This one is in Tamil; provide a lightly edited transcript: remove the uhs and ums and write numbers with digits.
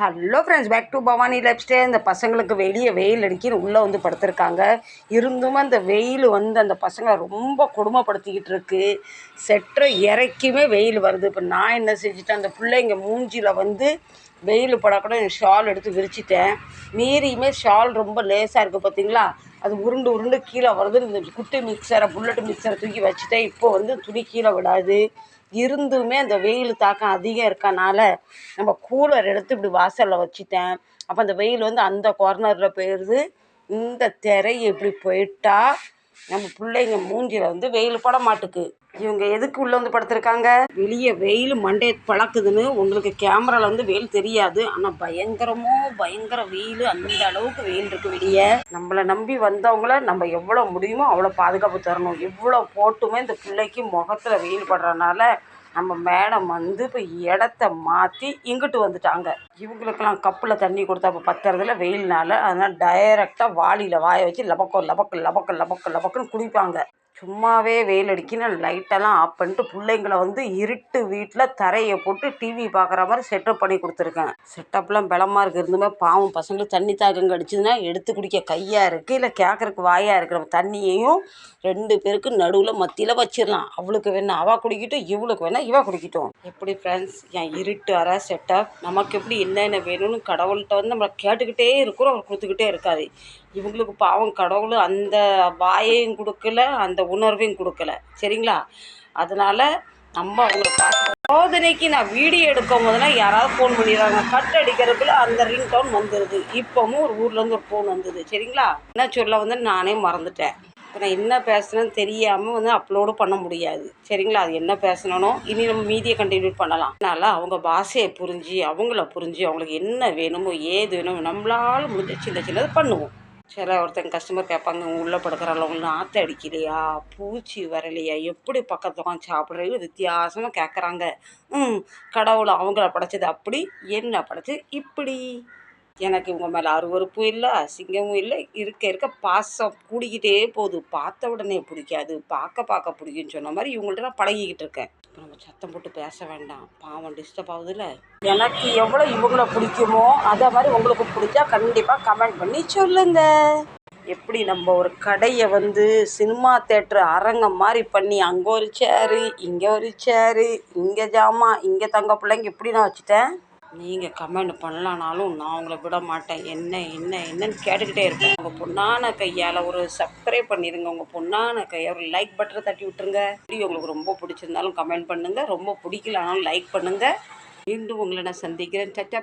Hello friends, back to Bhavani lifestyle. இந்த பசங்களுக்கு வெளியே வெயில் அடிக்கின்னு உள்ளே வந்து படுத்திருக்காங்க. இருந்தும் அந்த வெயில் வந்து அந்த பசங்களை ரொம்ப கொடுமைப்படுத்திக்கிட்டு இருக்கு. செட்டரை இறக்கியுமே வெயில் வருது. இப்போ நான் என்ன செஞ்சுட்டேன், அந்த பிள்ளைங்க மூஞ்சியில் வந்து வெயில் படக்கூட ஷால் எடுத்து விரிச்சிட்டேன். மீறியுமே ஷால் ரொம்ப லேசாக இருக்குது பார்த்தீங்களா, அது உருண்டு உருண்டு கீழே வருது. இந்த குட்டி மிக்சரை புல்லட் மிக்சரை தூக்கி வச்சுட்டேன். இப்போ வந்து துணி கீழே விடாது. இருந்துமே அந்த வெயில் தாக்கம் அதிகம் இருக்கனால நம்ம கூலர் எடுத்து இப்படி வாசலில் வச்சுட்டேன். அப்போ அந்த வெயில் வந்து அந்த கார்னரில் போயிடுது. இந்த திரையை இப்படி போயிட்டா நம்ம பிள்ளைங்க மூஞ்சியில் வந்து வெயில் பட மாட்டுக்கு. இவங்க எதுக்கு உள்ளே வந்து படுத்திருக்காங்க? வெளியே வெயில் மண்டையை பழக்குதுன்னு உங்களுக்கு கேமராவில் வந்து வெயில் தெரியாது, ஆனால் பயங்கர வெயில். அந்த அளவுக்கு வெயில் இருக்குது வெளியே. நம்மளை நம்பி வந்தவங்கள நம்ம எவ்வளோ முடியுமோ அவ்வளோ பாதுகாப்பு தரணும். எவ்வளோ போட்டுமே இந்த பிள்ளைக்கு முகத்தில் வெயில் படுறதுனால நம்ம மேடம் வந்து இப்போ இடத்த மாற்றி இங்கிட்டு வந்துட்டாங்க. இவங்களுக்கெல்லாம் கப்பில் தண்ணி கொடுத்தா இப்போ பத்துறதுல வெயில்னால, அதனால் டைரெக்டாக வாளியில் வாயை வச்சு லபக்குன்னு குடிப்பாங்க. சும்மாவே வெயில் அடிக்கின்னு லைட்டெல்லாம் ஆஃப் பண்ணிட்டு பிள்ளைங்களை வந்து இருட்டு வீட்டில் தரையை போட்டு டிவி பார்க்குற மாதிரி செட்டப் பண்ணி கொடுத்துருக்கேன். செட்டப்லாம் பலமாக இருக்குது. இருந்துமே பாவம் பசங்களுக்கு தண்ணி தாக்கம் அடிச்சுதுன்னா எடுத்து குடிக்க கையாக இருக்குது, இல்லை கேட்குறக்கு வாயாக இருக்கிற தண்ணியையும் 2 பேருக்கு நடுவில் மத்தியில் வச்சிடலாம். அவளுக்கு வேணா அவள் குடிக்கட்டும், இவளுக்கு வேணா இவள் குடிக்கட்டும். எப்படி ஃப்ரெண்ட்ஸ், என் இருட்டு அற செட்டப் நமக்கு எப்படி என்னென்ன வேணும்னு கடவுள்கிட்ட வந்து நம்மளை கேட்டுக்கிட்டே இருக்கிறோம், அவர் கொடுத்துக்கிட்டே இருக்காது. இவங்களுக்கு பாவம் கடவுள் அந்த வாயையும் கொடுக்கல, அந்த உணர்வையும் கொடுக்கல. சரிங்களா? அதனால் நம்ம அவங்கள பார்க்க சோதனைக்கு நான் வீடியோ எடுக்கும் போதெல்லாம் யாராவது ஃபோன் பண்ணிடுறாங்க. கட் அடிக்கிறதுக்குள்ள அந்த ரிங் டவுன் வந்துடுது. இப்போவும் ஒரு ஊர்லேருந்து ஒரு ஃபோன் வந்தது. சரிங்களா? என்ன சொல்ல வந்து நானே மறந்துட்டேன். இப்போ நான் என்ன பேசுகிறேன்னு தெரியாமல் வந்து அப்லோடு பண்ண முடியாது. சரிங்களா? அது என்ன பேசணும், இனி நம்ம மீதியை கண்டினியூ பண்ணலாம். அதனால் அவங்க பாஷையை புரிஞ்சு அவங்களுக்கு என்ன வேணுமோ ஏது வேணுமோ நம்மளால் முடிஞ்ச சின்னது பண்ணுவோம். ஒருத்தங்க கஸ்டமர் கேட்பாங்க, உள்ளே படுக்கிறாள் உங்களுக்கு நாற்று அடிக்கலையா, பூச்சி வரலையா, எப்படி பக்கத்தில் உட்காந்து சாப்பிட்றது வித்தியாசமாக கேட்குறாங்க. கடவுளை அவங்கள படைச்சது அப்படி, என்ன படைச்சது இப்படி. எனக்கு இவங்க மேலே அருவருப்பும் இல்லை, அசிங்கமும் இல்லை. இருக்க பாசம் கூடிக்கிட்டே போகுது. பார்த்த உடனே பிடிக்காது, பார்க்க பிடிக்குன்னு சொன்ன மாதிரி இவங்கள்ட்ட நான் பழகிக்கிட்டு இருக்கேன். இப்போ நம்ம சத்தம் போட்டு பேச வேண்டாம், பாவம் டிஸ்டர்ப் ஆகுதுல்ல. எனக்கு எவ்வளோ இவங்கள பிடிக்குமோ அதே மாதிரி உங்களுக்கு பிடிச்சா கண்டிப்பாக கமெண்ட் பண்ணி சொல்லுங்க. எப்படி நம்ம ஒரு கடையை வந்து சினிமா தேட்டரு அரங்கம் மாதிரி பண்ணி அங்கே ஒரு சேரு, இங்கே ஒரு சேரு, இங்கே ஜாமான், இங்கே தங்க பிள்ளைங்க இப்படி நான் வச்சுட்டேன். நீங்கள் கமெண்ட் பண்ணலனாலும் நான் உங்களை விட மாட்டேன். என்னன்னு கேட்டுக்கிட்டே இருப்பேன். உங்கள் பொண்ணான கையால் ஒரு சப்ஸ்கிரைப் பண்ணிடுங்க. உங்கள் பொண்ணான கையை ஒரு லைக் பட்டனை தட்டி விட்டுருங்க. வீடியோ உங்களுக்கு ரொம்ப பிடிச்சிருந்தாலும் கமெண்ட் பண்ணுங்கள், ரொம்ப பிடிக்கலனாலும் லைக் பண்ணுங்கள். மீண்டும் உங்களை நான் சந்திக்கிறேன். சச்சா.